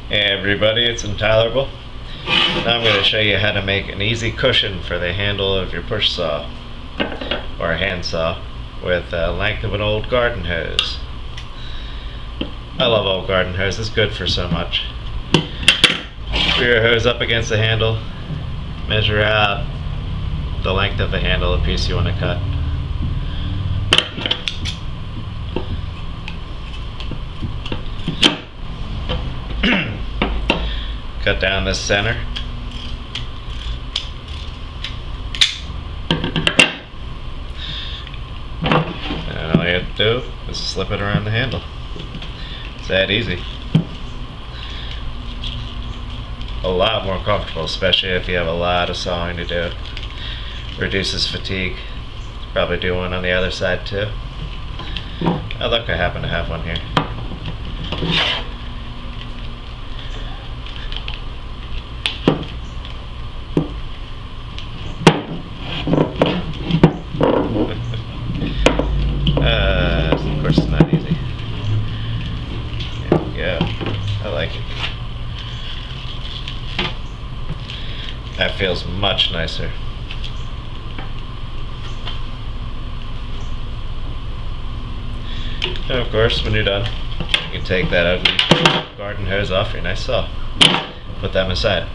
Hey everybody, it's InTylerable. Now I'm going to show you how to make an easy cushion for the handle of your push saw or a hand saw with the length of an old garden hose. I love old garden hose, it's good for so much. Put your hose up against the handle, measure out the length of the handle, the piece you want to cut. Cut down this center. And all you have to do is slip it around the handle. It's that easy. A lot more comfortable, especially if you have a lot of sawing to do. Reduces fatigue. Probably do one on the other side too. Oh look, I happen to have one here. Of course it's not easy. There we go. I like it. That feels much nicer. And of course, when you're done, you can take that ugly garden hose off your nice saw. Put them aside.